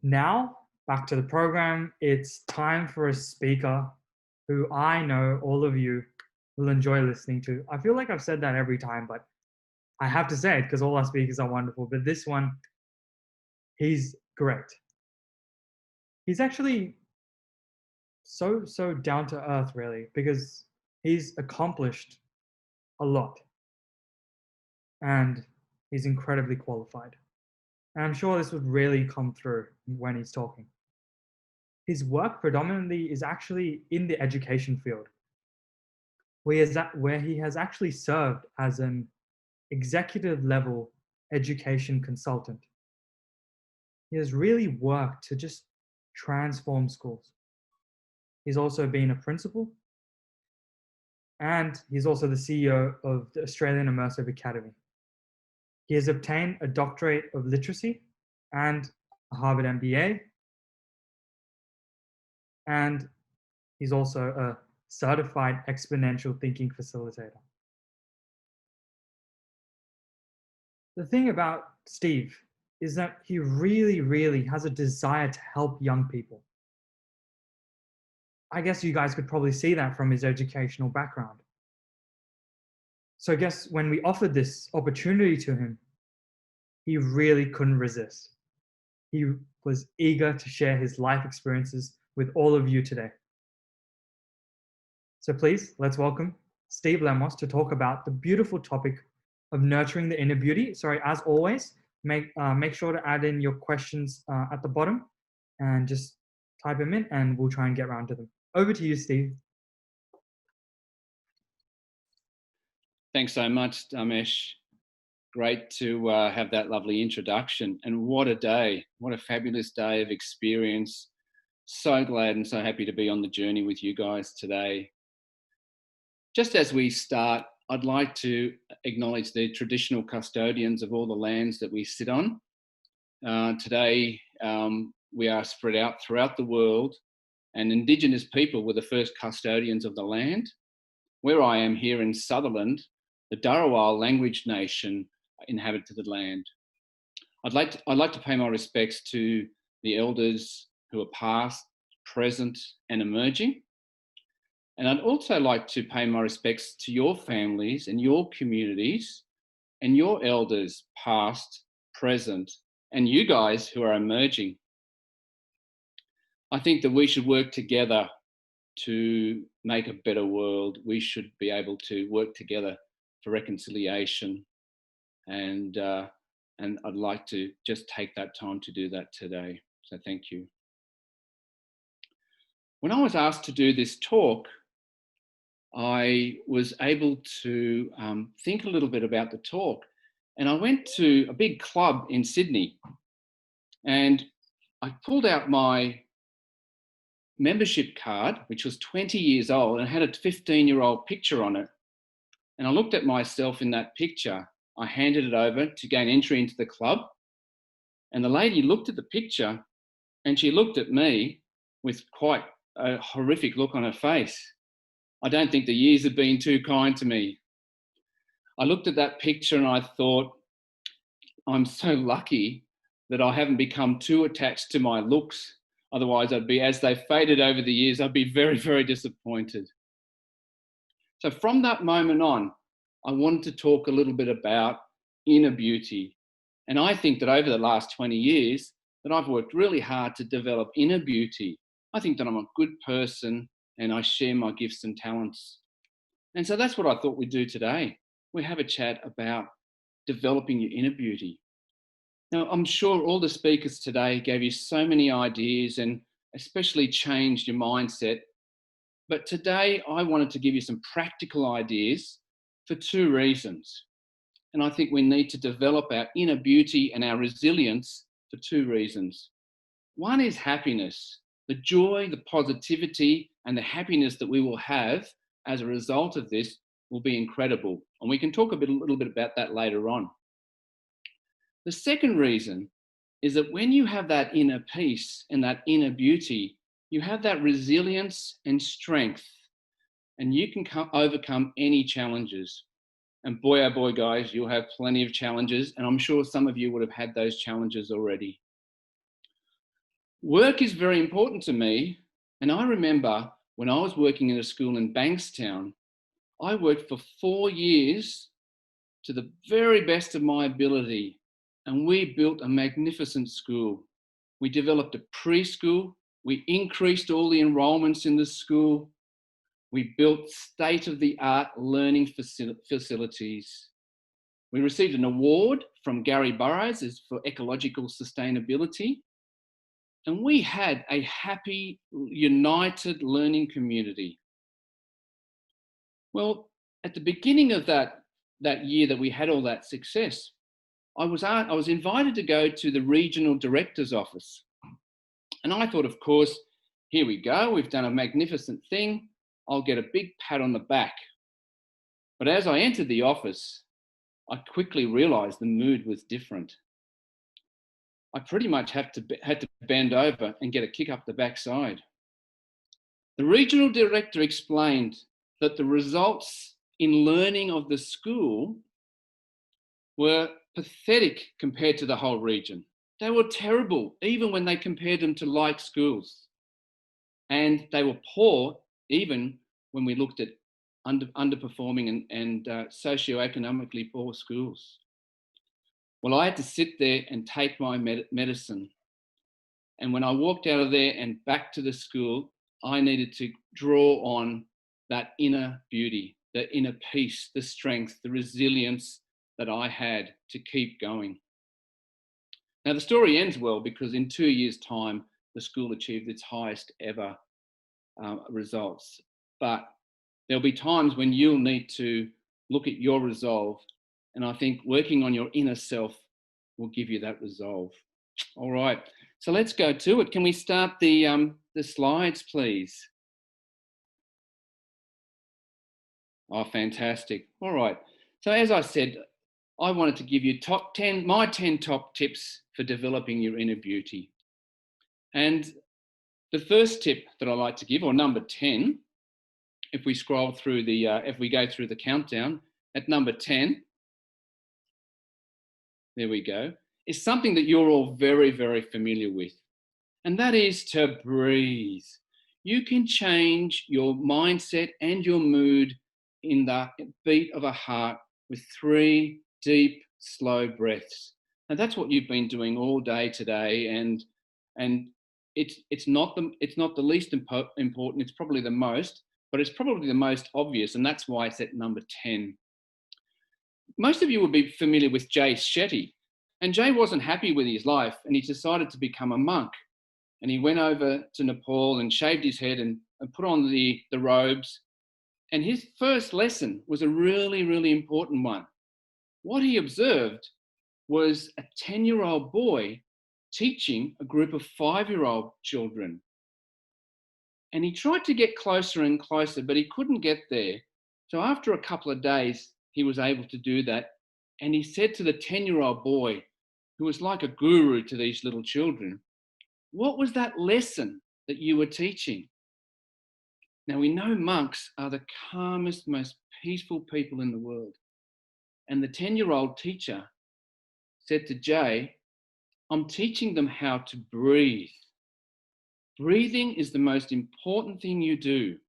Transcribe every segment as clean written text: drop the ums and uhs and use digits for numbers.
Now, back to the program. It's time for a speaker who I know all of you will enjoy listening to. I feel like I've said that every time, but I have to say it because all our speakers are wonderful. But this one, he's great. He's actually so down to earth, really, because he's accomplished a lot and he's incredibly qualified. And I'm sure this would really come through when he's talking. His work predominantly is actually in the education field, where he has actually served as an executive level education consultant. He has really worked to just transform schools. He's also been a principal, and he's also the CEO of the Australian Immersive Academy. He has obtained a doctorate of literacy and a Harvard MBA, and he's also a certified exponential thinking facilitator. The thing about Steve is that he really has a desire to help young people. I guess you guys could probably see that from his educational background. So I guess when we offered this opportunity to him, he really couldn't resist. He was eager to share his life experiences with all of you today. So please, let's welcome Steve Lemos to talk about the beautiful topic of nurturing the inner beauty. Sorry, as always, make sure to add in your questions at the bottom and just type them in and we'll try and get around to them. Over to you, Steve. Thanks so much, Damesh. Great to have that lovely introduction. And what a day, what a fabulous day of experience. So glad and so happy to be on the journey with you guys today. Just as we start, I'd like to acknowledge the traditional custodians of all the lands that we sit on. Today, we are spread out throughout the world, and Indigenous people were the first custodians of the land. Where I am here in Sutherland, the Dharawal language nation inhabited the land. I'd like to pay my respects to the elders who are past, present, and emerging. And I'd also like to pay my respects to your families and your communities and your elders, past, present, and you guys who are emerging. I think that we should work together to make a better world. We should be able to work together for reconciliation. And I'd like to just take that time to do that today. So thank you. When I was asked to do this talk, I was able to think a little bit about the talk. And I went to a big club in Sydney and I pulled out my membership card, which was 20 years old and had a 15-year-old picture on it. And I looked at myself in that picture. I handed it over to gain entry into the club. And the lady looked at the picture and she looked at me with quite a horrific look on her face. I don't think the years have been too kind to me. I looked at that picture and I thought, I'm so lucky that I haven't become too attached to my looks. Otherwise, I'd be, as they faded over the years, I'd be very disappointed. So from that moment on, I wanted to talk a little bit about inner beauty. And I think that over the last 20 years, that I've worked really hard to develop inner beauty. I think that I'm a good person and I share my gifts and talents. And so that's what I thought we'd do today. We have a chat about developing your inner beauty. Now, I'm sure all the speakers today gave you so many ideas and especially changed your mindset. But today I wanted to give you some practical ideas for two reasons. And I think we need to develop our inner beauty and our resilience for two reasons. One is happiness, the joy, the positivity, and the happiness that we will have as a result of this will be incredible. And we can talk a little bit about that later on. The second reason is that when you have that inner peace and that inner beauty, you have that resilience and strength, and you can overcome any challenges. And boy, oh boy, guys, you'll have plenty of challenges. And I'm sure some of you would have had those challenges already. Work is very important to me. And I remember when I was working in a school in Bankstown, I worked for 4 years to the very best of my ability. And we built a magnificent school. We developed a preschool. We increased all the enrollments in the school. We built state-of-the-art learning facilities. We received an award from Gary Burrows for ecological sustainability. And we had a happy, united learning community. Well, at the beginning of that year that we had all that success, I was invited to go to the regional director's office. And I thought, of course, here we go. We've done a magnificent thing. I'll get a big pat on the back. But as I entered the office, I quickly realized the mood was different. I pretty much had to bend over and get a kick up the backside. The regional director explained that the results in learning of the school were pathetic compared to the whole region. They were terrible, even when they compared them to like schools. And they were poor, even when we looked at underperforming and socioeconomically poor schools. Well, I had to sit there and take my medicine. And when I walked out of there and back to the school, I needed to draw on that inner beauty, the inner peace, the strength, the resilience that I had to keep going. Now, the story ends well because in 2 years' time, the school achieved its highest ever results. But there'll be times when you'll need to look at your resolve. And I think working on your inner self will give you that resolve. All right, so let's go to it. Can we start the slides, please? Oh, fantastic. All right. So as I said, I wanted to give you my 10 top tips for developing your inner beauty. And the first tip that I like to give, or number 10, if we scroll through if we go through the countdown, at number 10, there we go, is something that you're all very, very familiar with. And that is to breathe. You can change your mindset and your mood in the beat of a heart with 3 deep, slow breaths. And that's what you've been doing all day today. And it's not the least important. It's probably the most, but it's probably the most obvious. And that's why it's at number 10. Most of you will be familiar with Jay Shetty. And Jay wasn't happy with his life and he decided to become a monk. And he went over to Nepal and shaved his head and put on the robes. And his first lesson was a really, really important one. What he observed was a 10-year-old boy teaching a group of 5-year-old children. And he tried to get closer and closer, but he couldn't get there. So after a couple of days, he was able to do that. And he said to the 10-year-old boy, who was like a guru to these little children, "What was that lesson that you were teaching?" Now, we know monks are the calmest, most peaceful people in the world. And the 10-year-old teacher said to Jay, "I'm teaching them how to breathe. Breathing is the most important thing you do.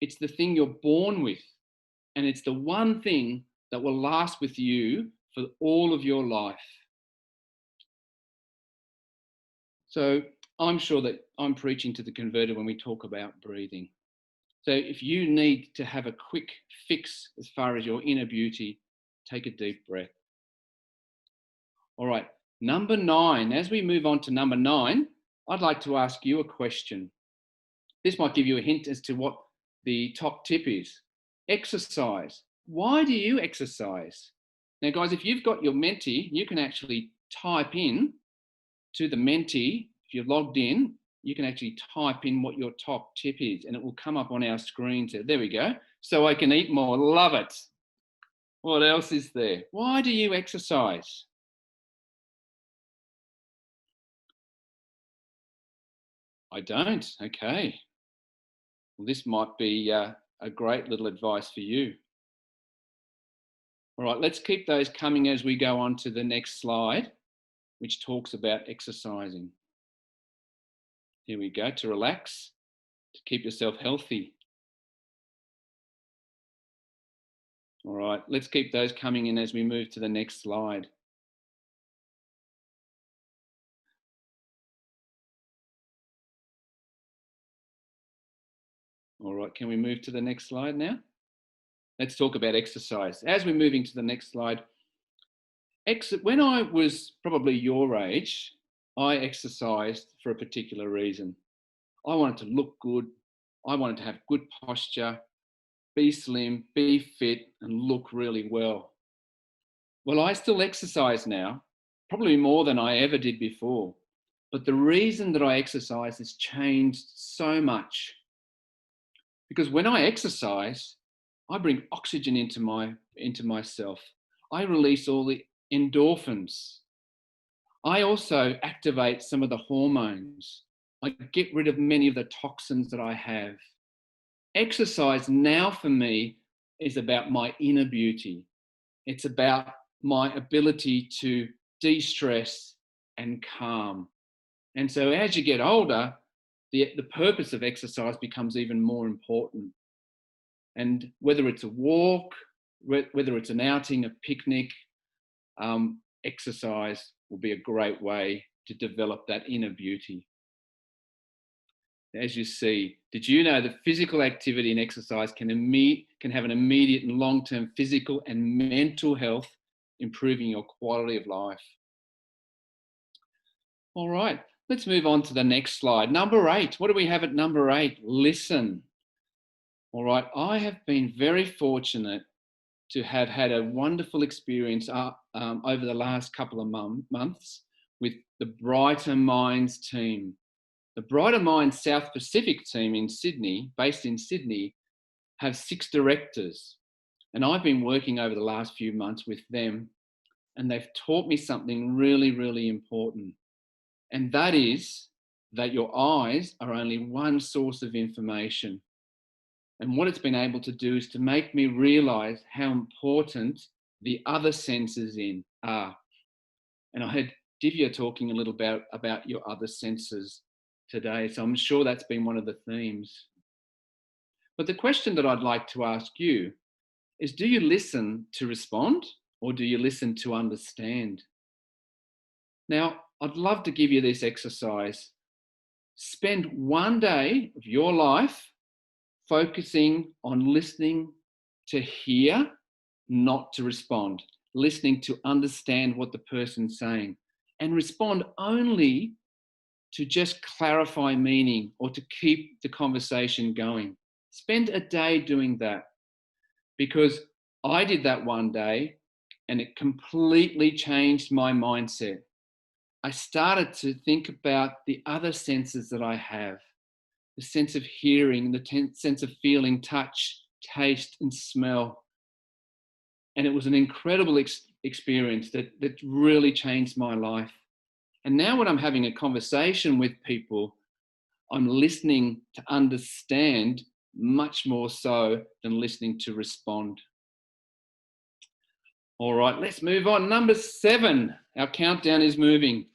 It's the thing you're born with. And it's the one thing that will last with you for all of your life." So I'm sure that I'm preaching to the converted when we talk about breathing. So if you need to have a quick fix as far as your inner beauty, take a deep breath. All right, number 9. As we move on to number 9, I'd like to ask you a question. This might give you a hint as to what the top tip is. Exercise. Why do you exercise? Now, guys, if you've got your Menti, you can actually type in to the Menti. If you're logged in, you can actually type in what your top tip is and it will come up on our screen. There we go. So I can eat more. Love it. What else is there? Why do you exercise? I don't. Okay. Well, this might be a great little advice for you. All right, let's keep those coming as we go on to the next slide, which talks about exercising. Here we go, to relax, to keep yourself healthy. All right, let's keep those coming in as we move to the next slide. All right, can we move to the next slide now? Let's talk about exercise. As we're moving to the next slide, when I was probably your age, I exercised for a particular reason. I wanted to look good. I wanted to have good posture, be slim, be fit, and look really well. Well, I still exercise now, probably more than I ever did before. But the reason that I exercise has changed so much. Because when I exercise, I bring oxygen into myself. I release all the endorphins. I also activate some of the hormones. I get rid of many of the toxins that I have. Exercise now for me is about my inner beauty. It's about my ability to de-stress and calm. And so as you get older, the purpose of exercise becomes even more important. And whether it's a walk, whether it's an outing, a picnic, exercise will be a great way to develop that inner beauty. As you see, did you know that physical activity and exercise can have an immediate and long-term physical and mental health, improving your quality of life? All right, let's move on to the next slide. Number 8, what do we have at number 8? Listen. All right, I have been very fortunate to have had a wonderful experience over the last couple of months with the Brighter Minds team. The Brighter Minds South Pacific team in Sydney, based in Sydney, have 6 directors. And I've been working over the last few months with them, and they've taught me something really, really important. And that is that your eyes are only one source of information. And what it's been able to do is to make me realize how important the other senses are. And I heard Divya talking a little bit about your other senses today, so I'm sure that's been one of the themes. But the question that I'd like to ask you is, do you listen to respond or do you listen to understand? Now, I'd love to give you this exercise. Spend one day of your life focusing on listening to hear, not to respond. Listening to understand what the person's saying, and respond only to just clarify meaning or to keep the conversation going. Spend a day doing that, because I did that one day and it completely changed my mindset. I started to think about the other senses that I have, the sense of hearing, the sense of feeling, touch, taste, and smell. And it was an incredible experience that really changed my life. And now when I'm having a conversation with people, I'm listening to understand much more so than listening to respond. All right, let's move on. Number 7, our countdown is moving.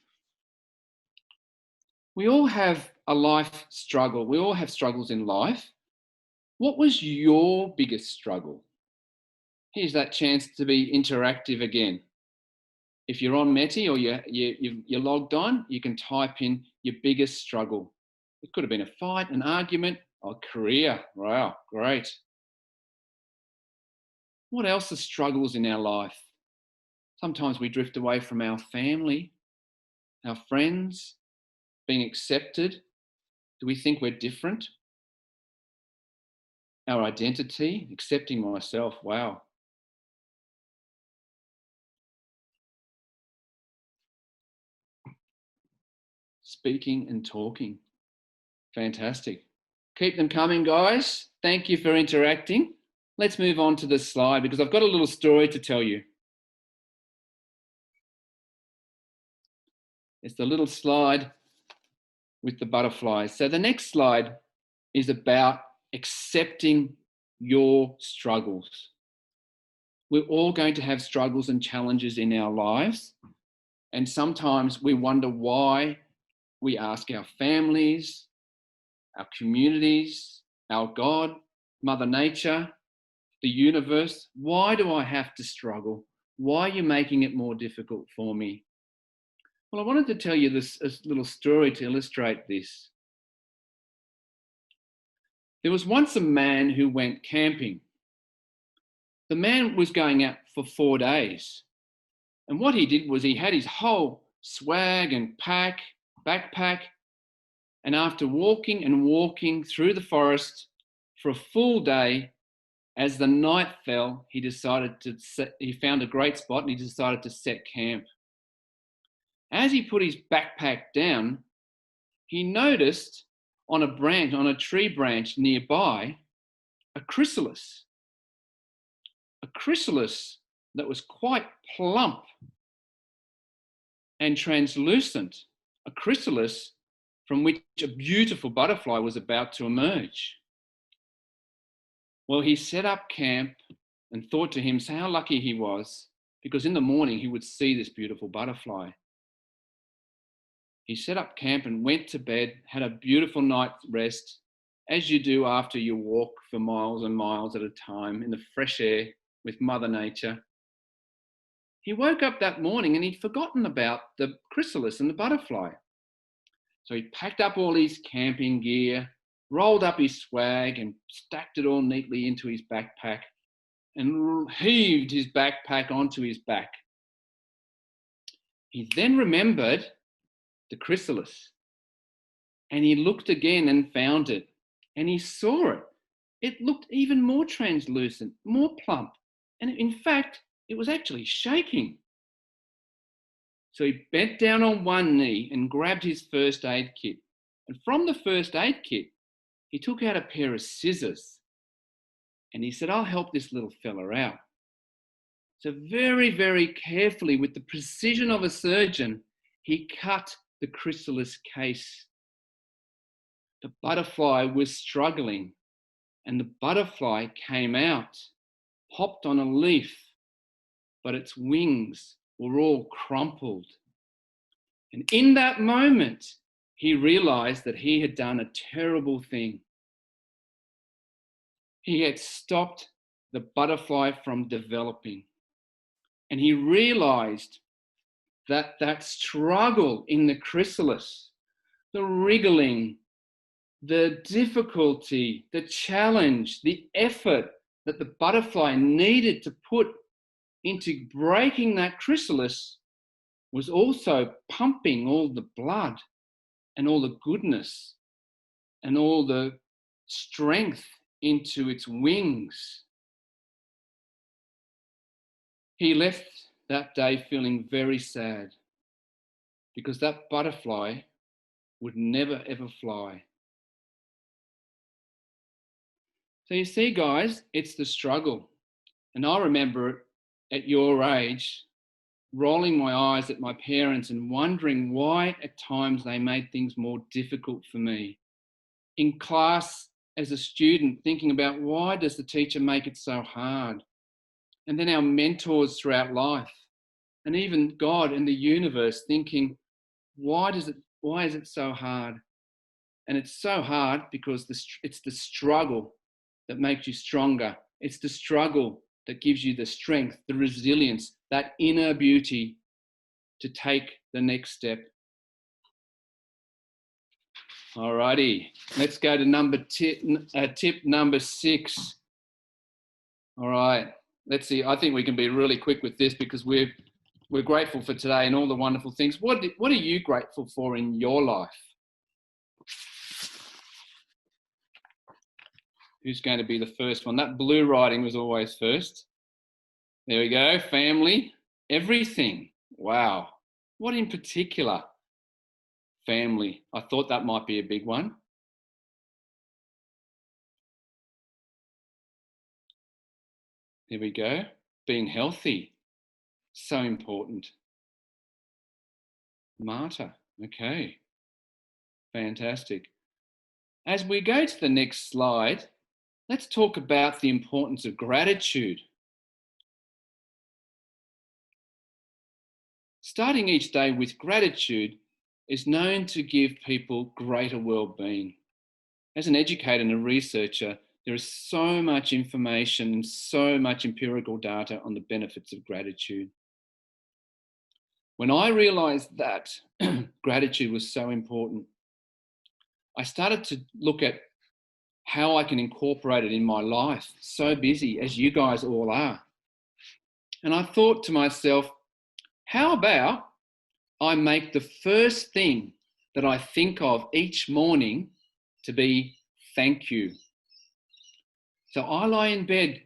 We all have a life struggle. We all have struggles in life. What was your biggest struggle? Here's that chance to be interactive again. If you're on Meti or you're logged on, you can type in your biggest struggle. It could have been a fight, an argument, or a career. Wow, great. What else are struggles in our life? Sometimes we drift away from our family, our friends, being accepted. Do we think we're different? Our identity, accepting myself. Wow. Speaking and talking. Fantastic. Keep them coming, guys. Thank you for interacting. Let's move on to the slide because I've got a little story to tell you. It's the little slide with the butterflies. So the next slide is about accepting your struggles. We're all going to have struggles and challenges in our lives. And sometimes we wonder why We ask our families, our communities, our God, Mother Nature, the universe, why do I have to struggle? Why are you making it more difficult for me? Well, I wanted to tell you this little story to illustrate this. There was once a man who went camping. The man was going out for 4 days. And what he did was he had his whole swag and backpack. And after walking and walking through the forest for a full day, as the night fell, he found a great spot and he decided to set camp. As he put his backpack down, he noticed on a tree branch nearby, a chrysalis that was quite plump and translucent, a chrysalis from which a beautiful butterfly was about to emerge. Well, he set up camp and thought to himself how lucky he was, because in the morning he would see this beautiful butterfly. He set up camp and went to bed, had a beautiful night's rest, as you do after you walk for miles and miles at a time in the fresh air with Mother Nature. He woke up that morning and he'd forgotten about the chrysalis and the butterfly. So he packed up all his camping gear, rolled up his swag and stacked it all neatly into his backpack and heaved his backpack onto his back. He then remembered the chrysalis and he looked again and found it and he saw it. It looked even more translucent, more plump, and in fact, it was actually shaking. So he bent down on one knee and grabbed his first aid kit. And from the first aid kit, he took out a pair of scissors and he said, I'll help this little fella out. So very, very carefully, with the precision of a surgeon, he cut the chrysalis case. The butterfly was struggling and the butterfly came out, hopped on a leaf, but its wings were all crumpled. And in that moment, he realized that he had done a terrible thing. He had stopped the butterfly from developing. And he realized that struggle in the chrysalis, the wriggling, the difficulty, the challenge, the effort that the butterfly needed to put into breaking that chrysalis was also pumping all the blood and all the goodness and all the strength into its wings. He left that day feeling very sad because that butterfly would never ever fly. So you see, guys, it's the struggle. And I remember at your age, rolling my eyes at my parents and wondering why at times they made things more difficult for me. In class as a student, thinking about why does the teacher make it so hard? And then our mentors throughout life, and even God and the universe, thinking, why is it so hard? And it's so hard because it's the struggle that makes you stronger. It's the struggle that gives you the strength, the resilience, that inner beauty to take the next step. Alrighty, let's go to tip number 6. All right, let's see. I think we can be really quick with this because we're grateful for today and all the wonderful things. What are you grateful for in your life? Who's going to be the first one? That blue writing was always first. There we go. Family, everything. Wow. What in particular? Family. I thought that might be a big one. There we go. Being healthy. So important. Marta. Okay. Fantastic. As we go to the next slide, let's talk about the importance of gratitude. Starting each day with gratitude is known to give people greater well-being. As an educator and a researcher, there is so much information and so much empirical data on the benefits of gratitude. When I realized that gratitude was so important, I started to look at how I can incorporate it in my life, so busy as you guys all are. And I thought to myself, how about I make the first thing that I think of each morning to be thank you. So I lie in bed,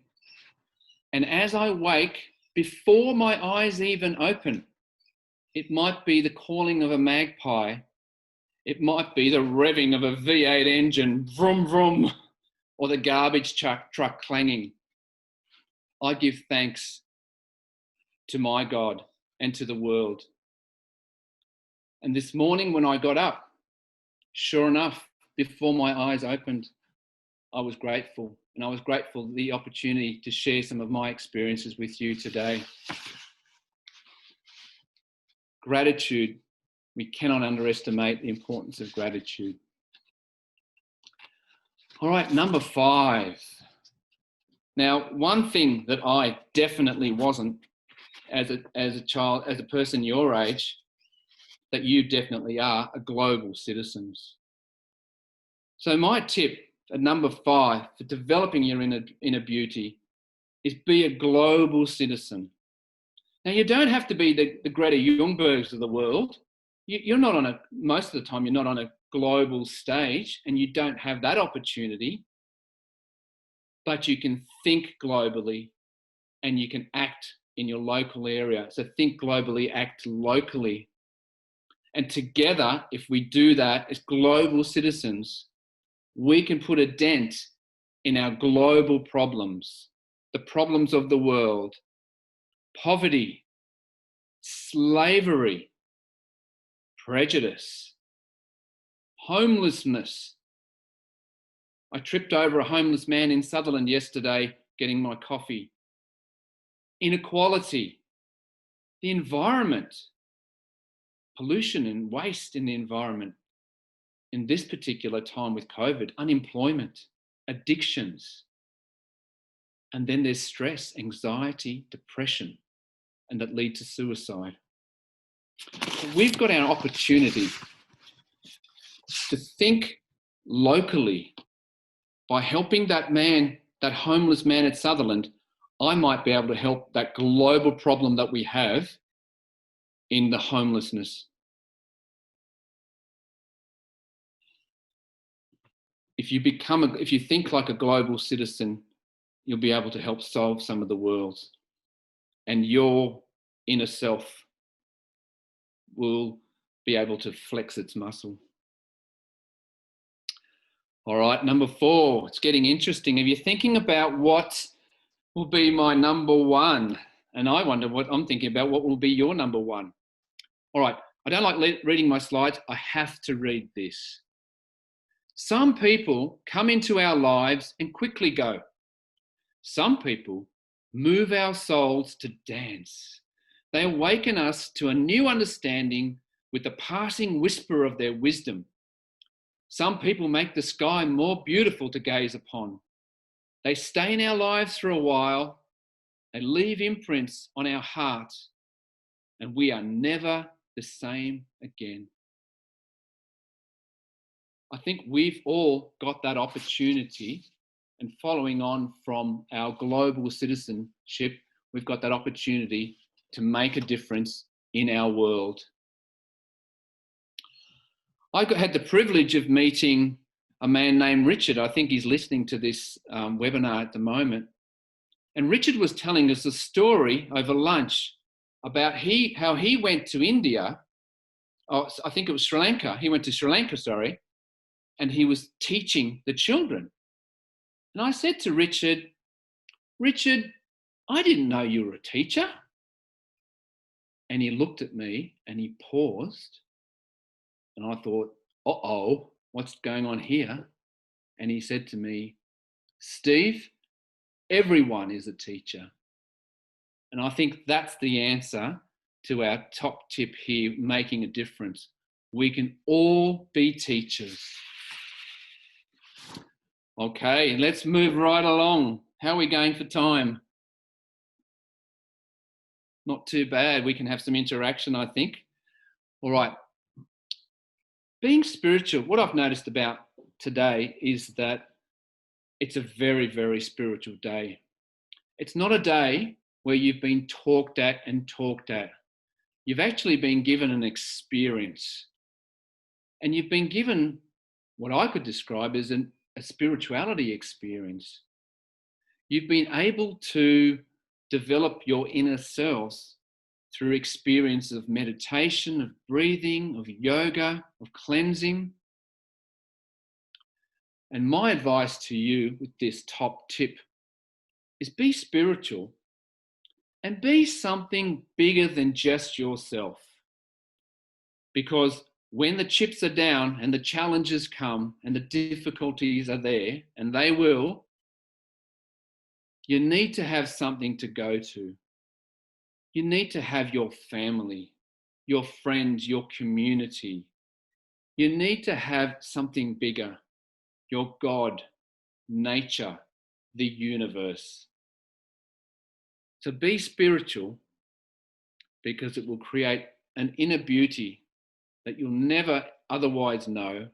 and as I wake, before my eyes even open, it might be the calling of a magpie. It might be the revving of a V8 engine, vroom, vroom, or the garbage truck clanging. I give thanks to my God and to the world. And this morning when I got up, sure enough, before my eyes opened, I was grateful. And I was grateful for the opportunity to share some of my experiences with you today. Gratitude, we cannot underestimate the importance of gratitude. All right, number 5. Now, one thing that I definitely wasn't as a child, as a person your age, that you definitely are global citizens. So my tip at number 5 for developing your inner beauty is be a global citizen. Now, you don't have to be the Greta Thunbergs of the world. You're not on most of the time, you're not on a global stage, and you don't have that opportunity, but you can think globally and you can act in your local area. So think globally, act locally. And together, if we do that as global citizens, we can put a dent in our global problems, the problems of the world, poverty, slavery, prejudice, homelessness. I tripped over a homeless man in Sutherland yesterday getting my coffee. Inequality, the environment, pollution and waste in the environment. In this particular time with COVID, unemployment, addictions, and then there's stress, anxiety, depression, and that lead to suicide. We've got our opportunity to think locally. By helping that man, that homeless man at Sutherland, I might be able to help that global problem that we have in the homelessness. If you think like a global citizen, you'll be able to help solve some of the world's, and your inner self will be able to flex its muscle. All right, number 4, it's getting interesting. If you're thinking about what will be my number 1, and I wonder what I'm thinking about, what will be your number 1? All right, I don't like reading my slides. I have to read this. Some people come into our lives and quickly go. Some people move our souls to dance. They awaken us to a new understanding with the passing whisper of their wisdom. Some people make the sky more beautiful to gaze upon. They stay in our lives for a while. They leave imprints on our hearts, and we are never the same again. I think we've all got that opportunity, and following on from our global citizenship, we've got that opportunity to make a difference in our world. I had the privilege of meeting a man named Richard. I think he's listening to this webinar at the moment. And Richard was telling us a story over lunch about how he went to India. Oh, I think it was Sri Lanka. He went to Sri Lanka, and he was teaching the children. And I said to Richard, I didn't know you were a teacher. And he looked at me and he paused. And I thought, uh-oh, what's going on here? And he said to me, Steve, everyone is a teacher. And I think that's the answer to our top tip here, making a difference. We can all be teachers. Okay, let's move right along. How are we going for time? Not too bad. We can have some interaction, I think. All right. Being spiritual, what I've noticed about today is that it's a very, very spiritual day. It's not a day where you've been talked at and talked at. You've actually been given an experience. And you've been given what I could describe as a spirituality experience. You've been able to develop your inner selves through experience of meditation, of breathing, of yoga, of cleansing. And my advice to you with this top tip is be spiritual and be something bigger than just yourself. Because when the chips are down and the challenges come and the difficulties are there, and they will, you need to have something to go to. You need to have your family, your friends, your community. You need to have something bigger, your God, nature, the universe. So be spiritual because it will create an inner beauty that you'll never otherwise know.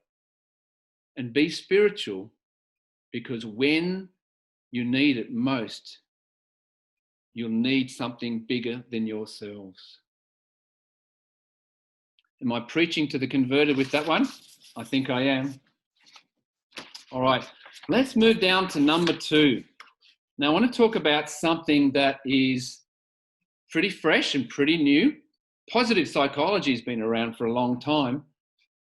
And be spiritual because when you need it most, you'll need something bigger than yourselves. Am I preaching to the converted with that one? I think I am. All right, let's move down to number 2. Now, I want to talk about something that is pretty fresh and pretty new. Positive psychology has been around for a long time,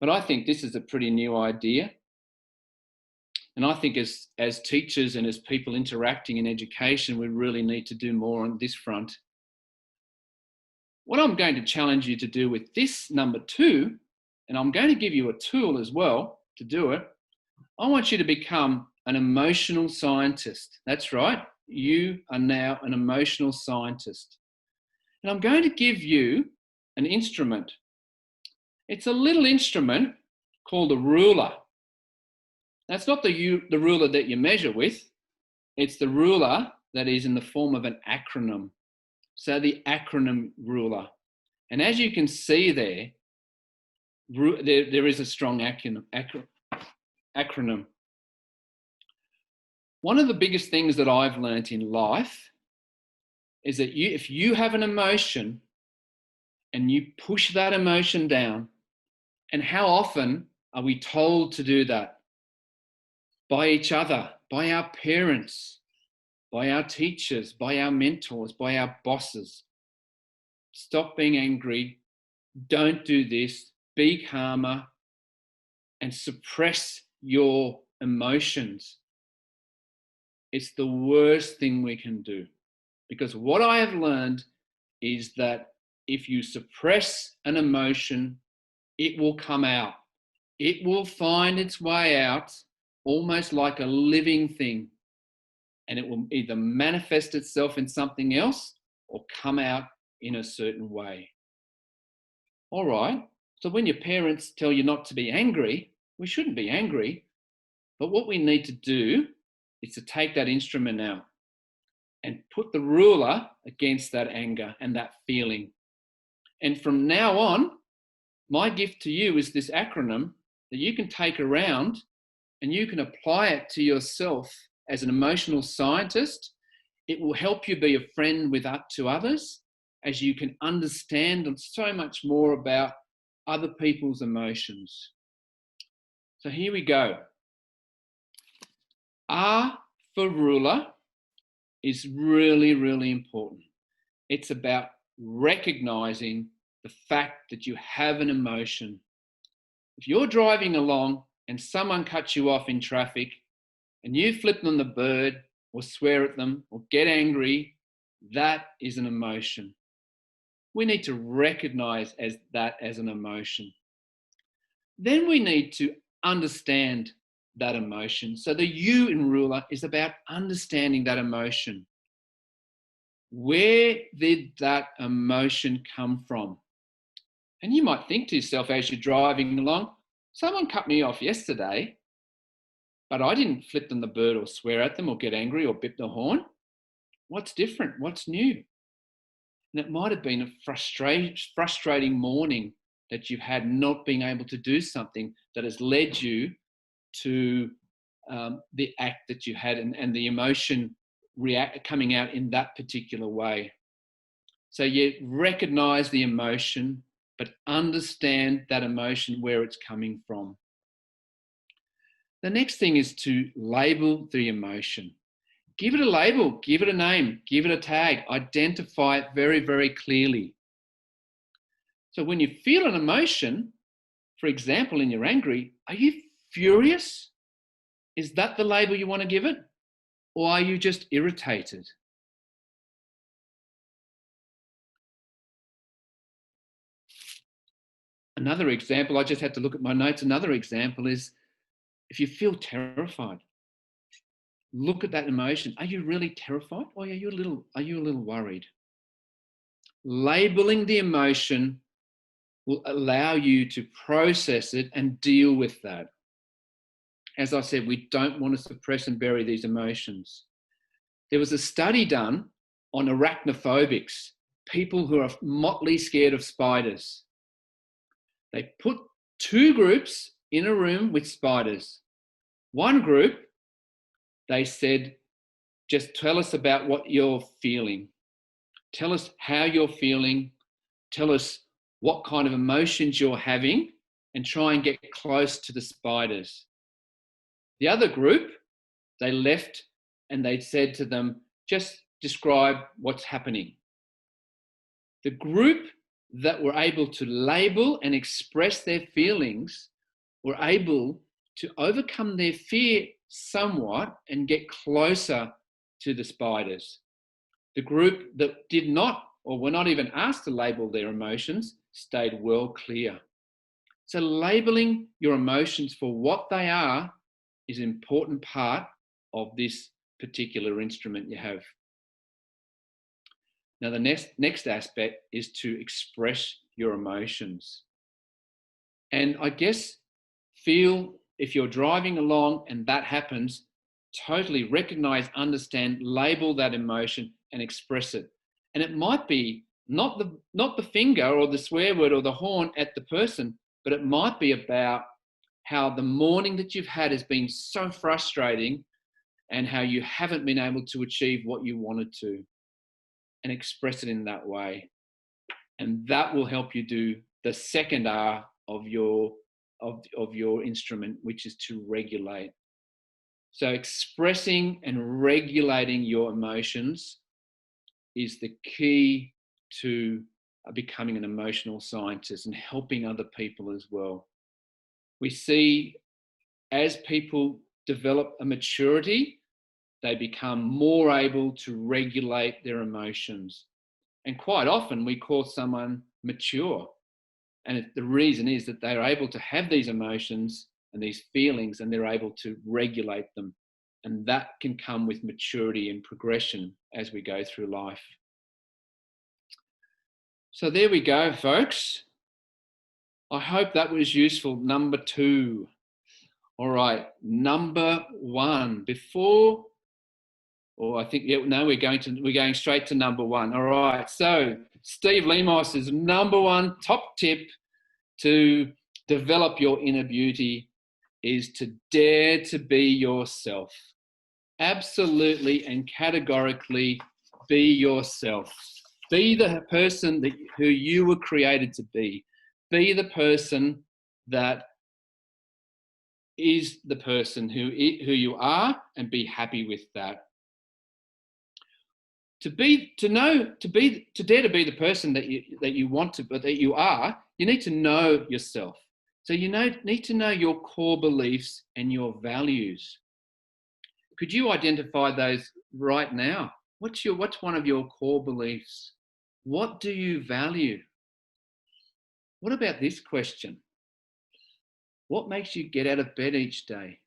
but I think this is a pretty new idea. And I think as teachers and as people interacting in education, we really need to do more on this front. What I'm going to challenge you to do with this number 2, and I'm going to give you a tool as well to do it, I want you to become an emotional scientist. That's right. You are now an emotional scientist. And I'm going to give you an instrument. It's a little instrument called a ruler. That's not the ruler that you measure with. It's the ruler that is in the form of an acronym. So the acronym ruler. And as you can see there is a strong acronym. One of the biggest things that I've learned in life is that if you have an emotion and you push that emotion down, and how often are we told to do that? By each other, by our parents, by our teachers, by our mentors, by our bosses. Stop being angry. Don't do this. Be calmer and suppress your emotions. It's the worst thing we can do. Because what I have learned is that if you suppress an emotion, it will come out. It will find its way out almost like a living thing. And it will either manifest itself in something else or come out in a certain way. All right. So when your parents tell you not to be angry, we shouldn't be angry. But what we need to do is to take that instrument out and put the ruler against that anger and that feeling. And from now on, my gift to you is this acronym that you can take around and you can apply it to yourself as an emotional scientist. It will help you be a friend to others as you can understand so much more about other people's emotions. So here we go. R for ruler is really, really important. It's about recognizing the fact that you have an emotion. If you're driving along and someone cuts you off in traffic and you flip them the bird or swear at them or get angry, that is an emotion. We need to recognize that as an emotion. Then we need to understand that emotion. So the U in ruler is about understanding that emotion. Where did that emotion come from? And you might think to yourself as you're driving along, someone cut me off yesterday, but I didn't flip them the bird or swear at them or get angry or bip the horn. What's different? What's new? And it might have been a frustrating morning that you've had not being able to do something that has led you to the act that you had and the emotion coming out in that particular way. So you recognize the emotion, but understand that emotion, where it's coming from. The next thing is to label the emotion. Give it a label, give it a name, give it a tag, identify it very, very clearly. So when you feel an emotion, for example, and you're angry, are you furious? Is that the label you want to give it? Or are you just irritated? Another example, I just had to look at my notes. Another example is if you feel terrified, look at that emotion. Are you really terrified, or are you a little worried? Labeling the emotion will allow you to process it and deal with that. As I said, we don't want to suppress and bury these emotions. There was a study done on arachnophobics, people who are motley scared of spiders. They put two groups in a room with spiders. One group, they said, just tell us about what you're feeling. Tell us how you're feeling. Tell us what kind of emotions you're having, and try and get close to the spiders. The other group, they left and they said to them, just describe what's happening. The group that were able to label and express their feelings were able to overcome their fear somewhat and get closer to the spiders. The group that did not, or were not even asked to label their emotions, stayed well clear. So labeling your emotions for what they are is an important part of this particular instrument you have. Now, the next aspect is to express your emotions. And I guess feel, if you're driving along and that happens, totally recognize, understand, label that emotion and express it. And it might be not the finger or the swear word or the horn at the person, but it might be about how the morning that you've had has been so frustrating and how you haven't been able to achieve what you wanted to, and express it in that way. And that will help you do the second R of your instrument, which is to regulate. So expressing and regulating your emotions is the key to becoming an emotional scientist and helping other people as well. We see as people develop a maturity, they become more able to regulate their emotions. And quite often we call someone mature. And the reason is that they're able to have these emotions and these feelings, and they're able to regulate them. And that can come with maturity and progression as we go through life. So there we go, folks. I hope that was useful. Number 2. All right, number 1. I think, no, we're going straight to number 1. All right, so Steve Lemos' number 1 top tip to develop your inner beauty is to dare to be yourself. Absolutely and categorically be yourself. Be the person who you were created to be. Be the person that is the person who you are, and be happy with that. To dare to be the person that you want to, but that you are, you need to know yourself. So you need to know your core beliefs and your values. Could you identify those right now? What's one of your core beliefs? What do you value? What about this question? What makes you get out of bed each day?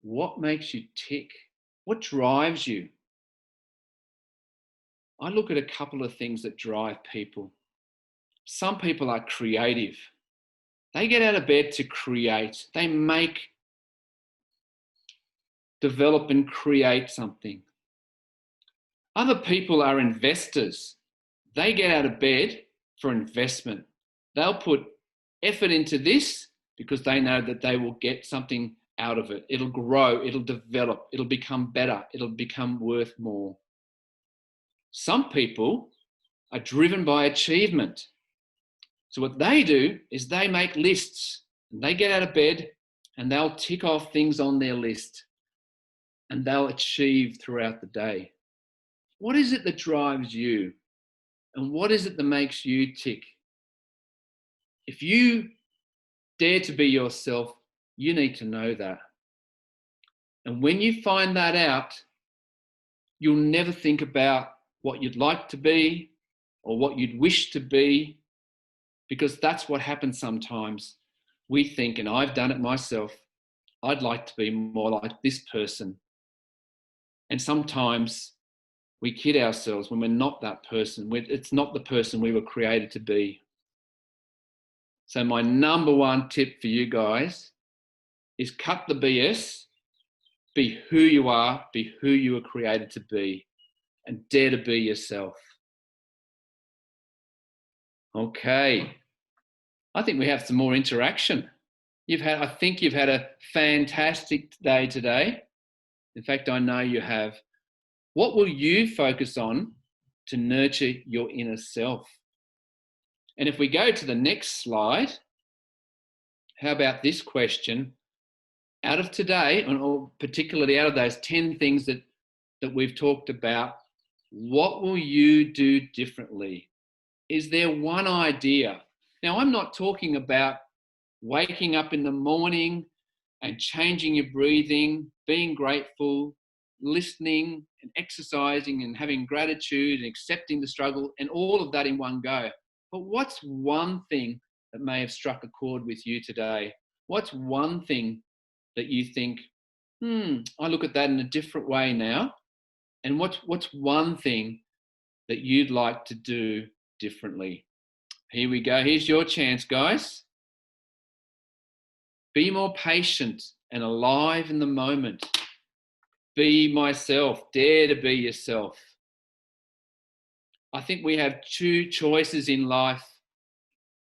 What makes you tick? What drives you? I look at a couple of things that drive people. Some people are creative. They get out of bed to create. They make, develop and create something. Other people are investors. They get out of bed for investment. They'll put effort into this because they know that they will get something out of it. It'll grow, it'll develop, it'll become better, it'll become worth more. Some people are driven by achievement. So what they do is they make lists, and they get out of bed and they'll tick off things on their list and they'll achieve throughout the day. What is it that drives you? And what is it that makes you tick? If you dare to be yourself, you need to know that. And when you find that out, you'll never think about what you'd like to be or what you'd wish to be, because that's what happens sometimes. We think, and I've done it myself, I'd like to be more like this person. And sometimes we kid ourselves when we're not that person. It's not the person we were created to be. So my number one tip for you guys is cut the BS, be who you are, be who you were created to be, and dare to be yourself. Okay. I think we have some more interaction. I think you've had a fantastic day today. In fact, I know you have. What will you focus on to nurture your inner self? And if we go to the next slide, how about this question? Out of today, or particularly out of those 10 things that we've talked about, what will you do differently? Is there one idea? Now, I'm not talking about waking up in the morning and changing your breathing, being grateful, listening and exercising and having gratitude and accepting the struggle and all of that in one go. But what's one thing that may have struck a chord with you today? What's one thing that you think, I look at that in a different way now? And what's one thing that you'd like to do differently? Here we go. Here's your chance, guys. Be more patient and alive in the moment. Be myself. Dare to be yourself. I think we have two choices in life.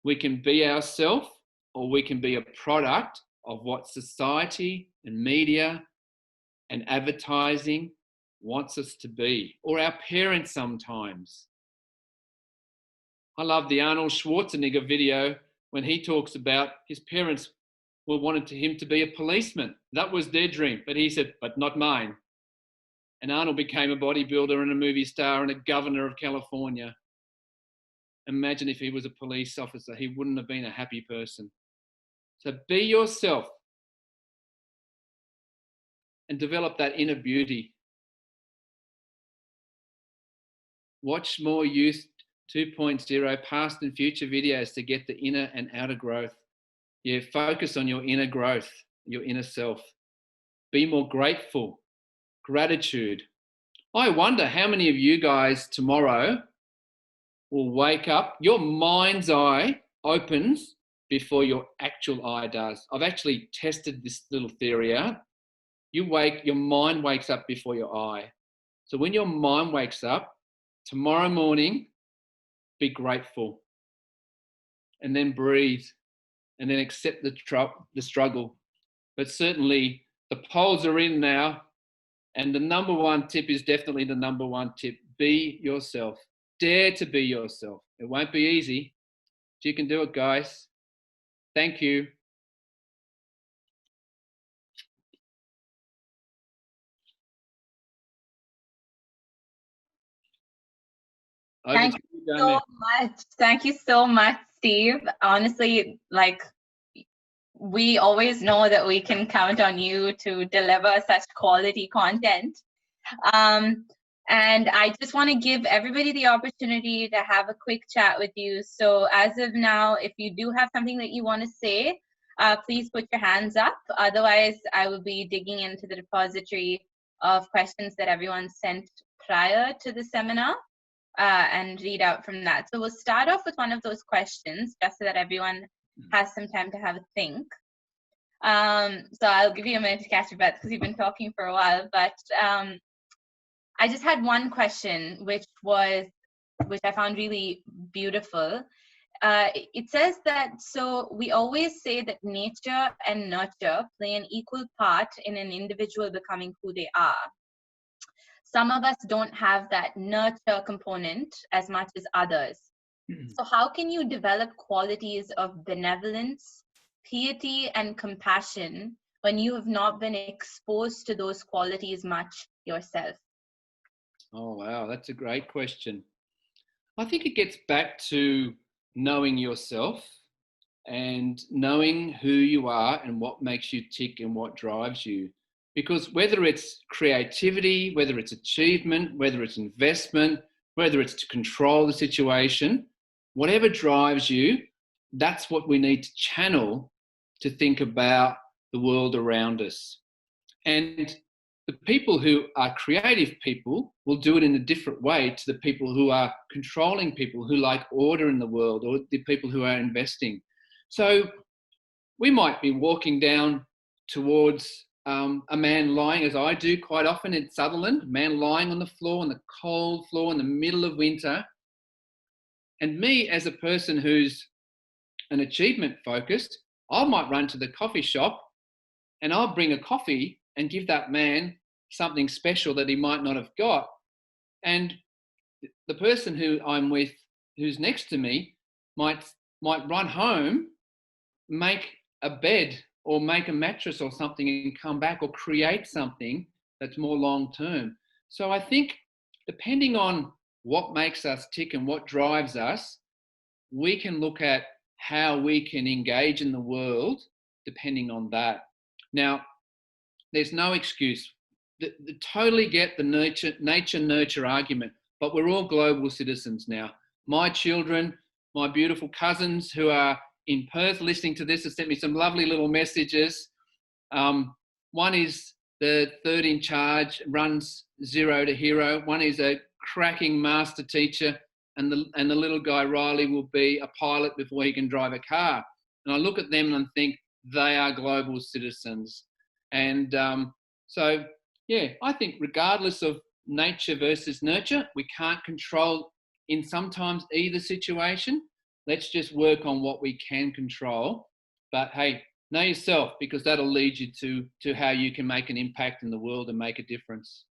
We can be ourselves, or we can be a product of what society and media and advertising wants us to be, or our parents sometimes. I love the Arnold Schwarzenegger video when he talks about his parents wanted him to be a policeman. That was their dream. But he said, but not mine. And Arnold became a bodybuilder and a movie star and a governor of California. Imagine if he was a police officer. He wouldn't have been a happy person. So be yourself and develop that inner beauty. Watch more Youth 2.0 past and future videos to get the inner and outer growth. Yeah, focus on your inner growth, your inner self. Be more grateful. Gratitude. I wonder how many of you guys tomorrow will wake up, your mind's eye opens before your actual eye does. I've actually tested this little theory out. Your mind wakes up before your eye. So when your mind wakes up, tomorrow morning, be grateful. And then breathe. And then accept the struggle. But certainly the polls are in now. And the number one tip is definitely the number one tip. Be yourself. Dare to be yourself. It won't be easy, but you can do it, guys. Thank you. Thank you so much. Thank you so much, Steve. Honestly, we always know that we can count on you to deliver such quality content. And I just want to give everybody the opportunity to have a quick chat with you. So as of now, if you do have something that you want to say, please put your hands up. Otherwise, I will be digging into the repository of questions that everyone sent prior to the seminar. and read out from that. So we'll start off with one of those questions just so that everyone has some time to have a think. So I'll give you a minute to catch your breath because you've been talking for a while, but I just had one question, which I found really beautiful. It says that, so we always say that nature and nurture play an equal part in an individual becoming who they are. Some of us don't have that nurture component as much as others. So how can you develop qualities of benevolence, piety, and compassion when you have not been exposed to those qualities much yourself? Oh, wow. That's a great question. I think it gets back to knowing yourself and knowing who you are and what makes you tick and what drives you. Because whether it's creativity, whether it's achievement, whether it's investment, whether it's to control the situation, whatever drives you, that's what we need to channel to think about the world around us. And the people who are creative people will do it in a different way to the people who are controlling people, who like order in the world, or the people who are investing. So we might be walking down towards a man lying, as I do quite often in Sutherland, a man lying on the floor, on the cold floor in the middle of winter. And me, as a person who's an achievement focused, I might run to the coffee shop and I'll bring a coffee and give that man something special that he might not have got. And the person who I'm with, who's next to me, might run home, make a bed or make a mattress or something and come back, or create something that's more long term. So I think depending on what makes us tick and what drives us, we can look at how we can engage in the world depending on that. Now, there's no excuse. Totally get the nature-nurture argument, but we're all global citizens now. My children, my beautiful cousins who are in Perth listening to this have sent me some lovely little messages. One is the third in charge, runs Zero to Hero. One is a cracking master teacher, and the little guy Riley will be a pilot before he can drive a car. And I look at them and think they are global citizens. And so, yeah, I think regardless of nature versus nurture, we can't control in sometimes either situation. Let's just work on what we can control. But hey, know yourself, because that'll lead you to how you can make an impact in the world and make a difference.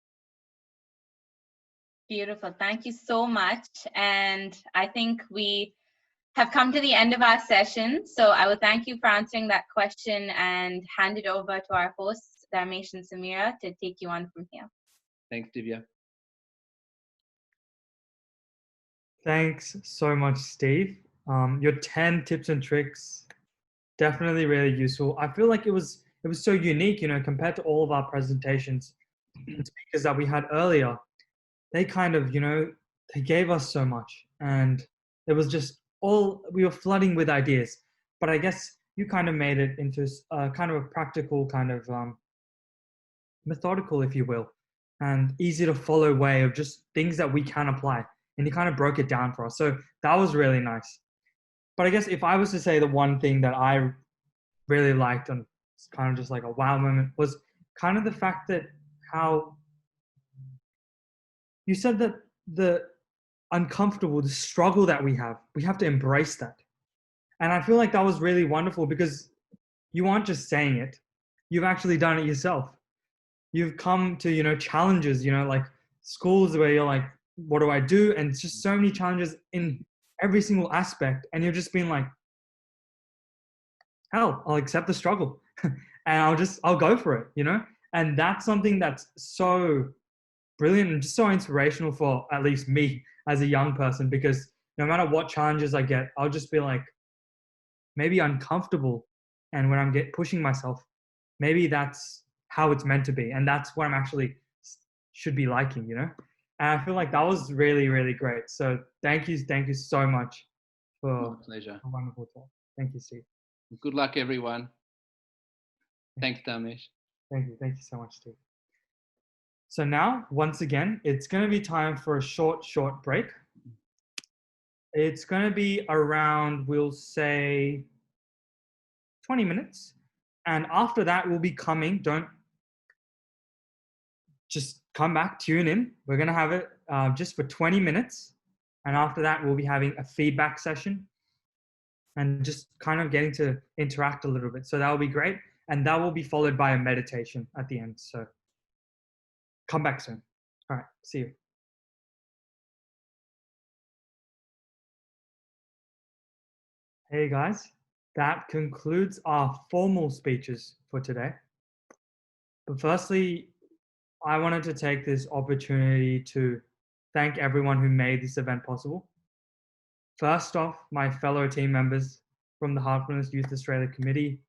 Beautiful. Thank you so much. And I think we have come to the end of our session. So I will thank you for answering that question and hand it over to our hosts, Dharmesh and Samira, to take you on from here. Thanks, Divya. Thanks so much, Steve. Your 10 tips and tricks, definitely really useful. I feel like it was so unique, compared to all of our presentations and speakers that we had earlier. They kind of, they gave us so much, and it was just we were flooding with ideas. But I guess you kind of made it into kind of a practical, kind of methodical, if you will, and easy to follow way of just things that we can apply. And you kind of broke it down for us. So that was really nice. But I guess if I was to say the one thing that I really liked, and it's kind of just like a wow moment, was kind of the fact that how you said that the uncomfortable, the struggle that we have to embrace that. And I feel like that was really wonderful, because you aren't just saying it, you've actually done it yourself. You've come to, challenges, like schools where you're like, what do I do? And it's just so many challenges in every single aspect. And you're just being like, hell, I'll accept the struggle and I'll go for it, And that's something that's so brilliant and just so inspirational for at least me as a young person, because no matter what challenges I get, I'll just be like, maybe uncomfortable. And when I'm pushing myself, maybe that's how it's meant to be. And that's what I'm actually should be liking, And I feel like that was really, really great. So thank you so much for My pleasure. a wonderful talk. Thank you, Steve. Good luck, everyone. Thanks, Dharmesh. Thank you so much, Steve. So now, once again, it's going to be time for a short break. It's going to be around, we'll say, 20 minutes. And after that, we'll be coming. Don't just come back, tune in. We're going to have it just for 20 minutes. And after that, we'll be having a feedback session and just kind of getting to interact a little bit. So that will be great. And that will be followed by a meditation at the end. So come back soon. All right. See you. Hey guys, that concludes our formal speeches for today. But firstly, I wanted to take this opportunity to thank everyone who made this event possible. First off, my fellow team members from the Heartfulness Youth Australia Committee.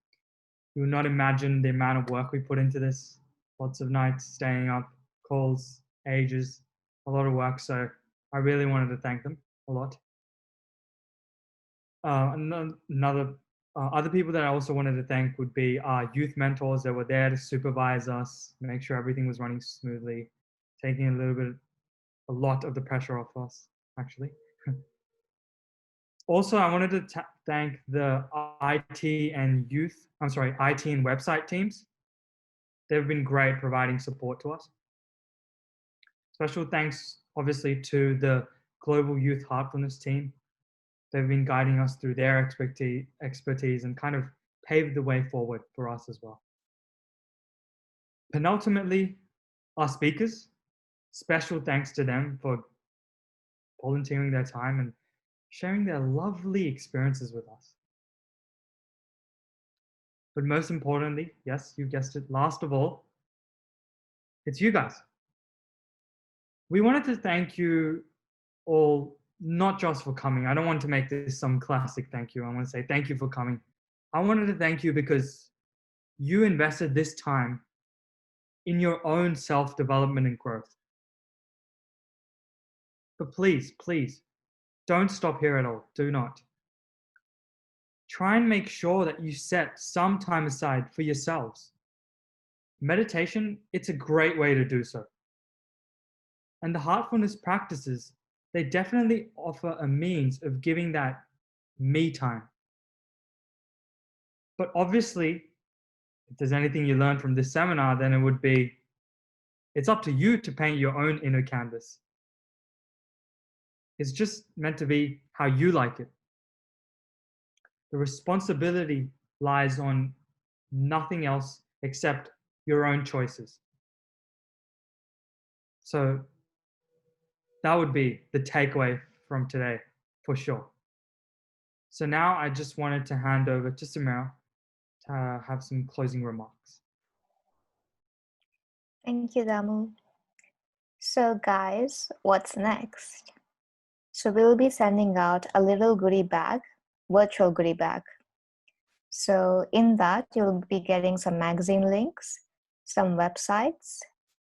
You will not imagine the amount of work we put into this. Lots of nights staying up, calls, ages, a lot of work. So I really wanted to thank them a lot. Other people that I also wanted to thank would be our youth mentors that were there to supervise us, make sure everything was running smoothly, taking a lot of the pressure off us, actually. Also, I wanted to thank the IT and website teams. They've been great providing support to us. Special thanks, obviously, to the Global Youth Heartfulness team. They've been guiding us through their expertise and kind of paved the way forward for us as well. Penultimately, our speakers, special thanks to them for volunteering their time and sharing their lovely experiences with us. But most importantly, yes, you guessed it, last of all, it's you guys. We wanted to thank you all, not just for coming. I don't want to make this some classic thank you. I want to say thank you for coming. I wanted to thank you because you invested this time in your own self-development and growth. But please, please, don't stop here at all. Do not. Try and make sure that you set some time aside for yourselves. Meditation, it's a great way to do so. And the heartfulness practices, they definitely offer a means of giving that me time. But obviously, if there's anything you learned from this seminar, then it would be, it's up to you to paint your own inner canvas. It's just meant to be how you like it. The responsibility lies on nothing else except your own choices. So that would be the takeaway from today, for sure. So now I just wanted to hand over to Samira to have some closing remarks. Thank you, Damu. So guys, what's next? So we'll be sending out a little goodie bag, virtual goodie bag. So in that, you'll be getting some magazine links, some websites,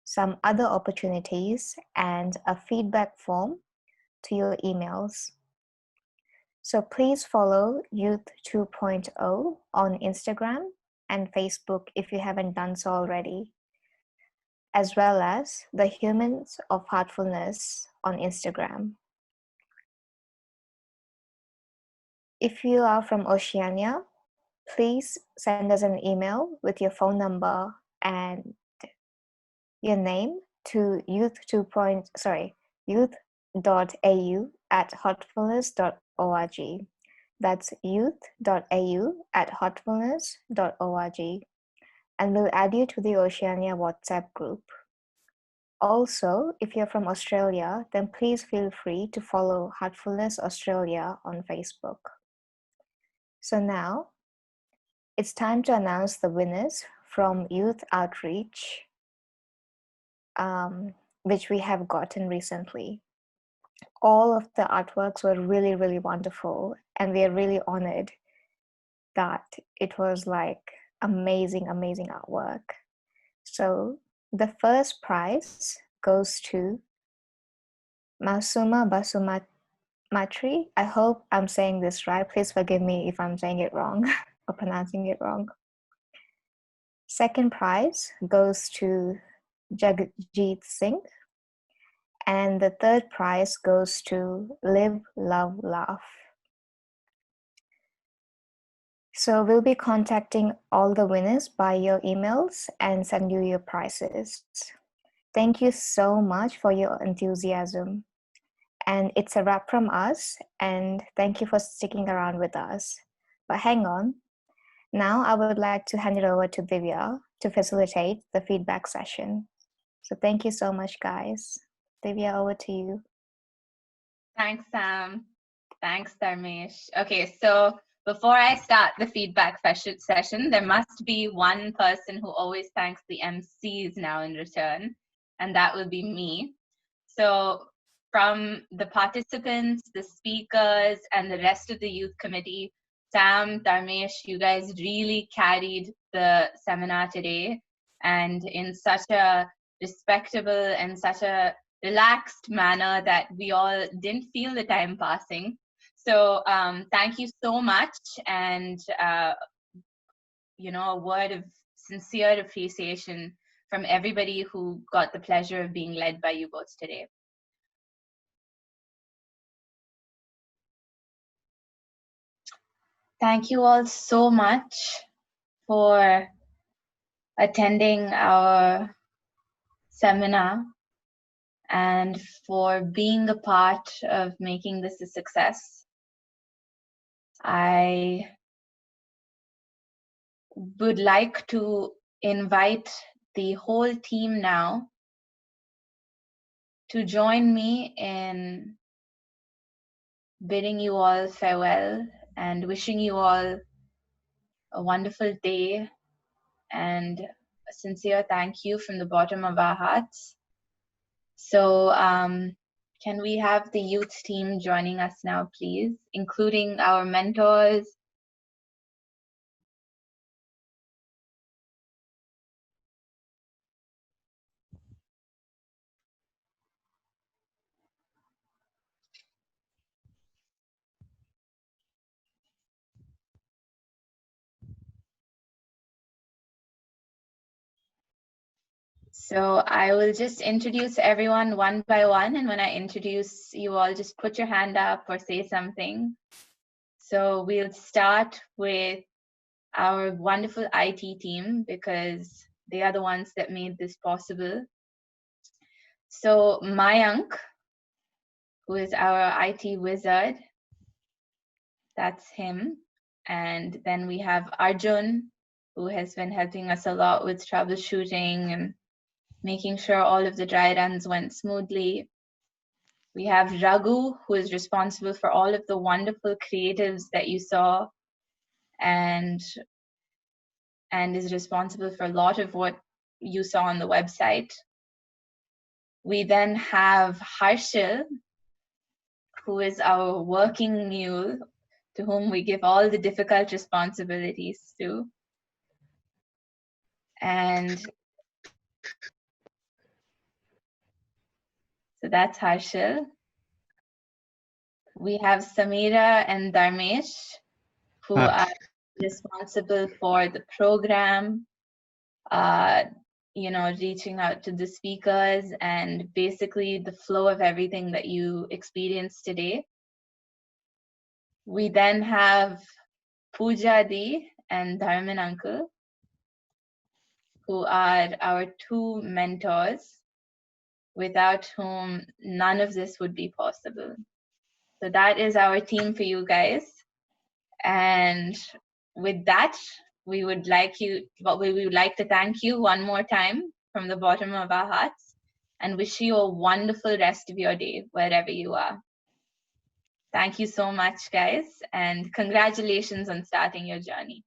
some other opportunities, and a feedback form to your emails. So please follow Youth 2.0 on Instagram and Facebook if you haven't done so already, as well as the Humans of Heartfulness on Instagram. If you are from Oceania, please send us an email with your phone number and your name to youth.au@heartfulness.org. That's youth.au@heartfulness.org. And we'll add you to the Oceania WhatsApp group. Also, if you're from Australia, then please feel free to follow Heartfulness Australia on Facebook. So now, it's time to announce the winners from Youth Outreach, which we have gotten recently. All of the artworks were really, really wonderful, and we are really honored that it was like amazing, amazing artwork. So the first prize goes to Masuma Basumatri. I hope I'm saying this right. Please forgive me if I'm saying it wrong or pronouncing it wrong. Second prize goes to Jagjit Singh. And the third prize goes to Live, Love, Laugh. So we'll be contacting all the winners by your emails and send you your prizes. Thank you so much for your enthusiasm. And it's a wrap from us, and thank you for sticking around with us. But hang on. Now I would like to hand it over to Divya to facilitate the feedback session. So thank you so much, guys. Divya, over to you. Thanks, Sam. Thanks, Dharmesh. Okay, so before I start the feedback session, there must be one person who always thanks the MCs now in return, and that will be me. So from the participants, the speakers, and the rest of the youth committee, Sam, Dharmesh, you guys really carried the seminar today, and in such a respectable and such a relaxed manner that we all didn't feel the time passing. So thank you so much, and a word of sincere appreciation from everybody who got the pleasure of being led by you both today. Thank you all so much for attending our seminar and for being a part of making this a success. I would like to invite the whole team now to join me in bidding you all farewell and wishing you all a wonderful day and a sincere thank you from the bottom of our hearts. So can we have the youth team joining us now, please, including our mentors? So I will just introduce everyone one by one, and when I introduce you all, just put your hand up or say something. So we'll start with our wonderful IT team because they are the ones that made this possible. So Mayank, who is our IT wizard, that's him. And then we have Arjun, who has been helping us a lot with troubleshooting and making sure all of the dry runs went smoothly. We have Raghu, who is responsible for all of the wonderful creatives that you saw and is responsible for a lot of what you saw on the website. We then have Harshil, who is our working mule, to whom we give all the difficult responsibilities to. And so that's Harshil. We have Samira and Dharmesh, who are responsible for the program, reaching out to the speakers and basically the flow of everything that you experienced today. We then have Pooja Di and Dharman Uncle, who are our two mentors, without whom none of this would be possible. So that is our team for you guys. And with that, we would like to thank you one more time from the bottom of our hearts and wish you a wonderful rest of your day wherever you are. Thank you so much, guys, and congratulations on starting your journey.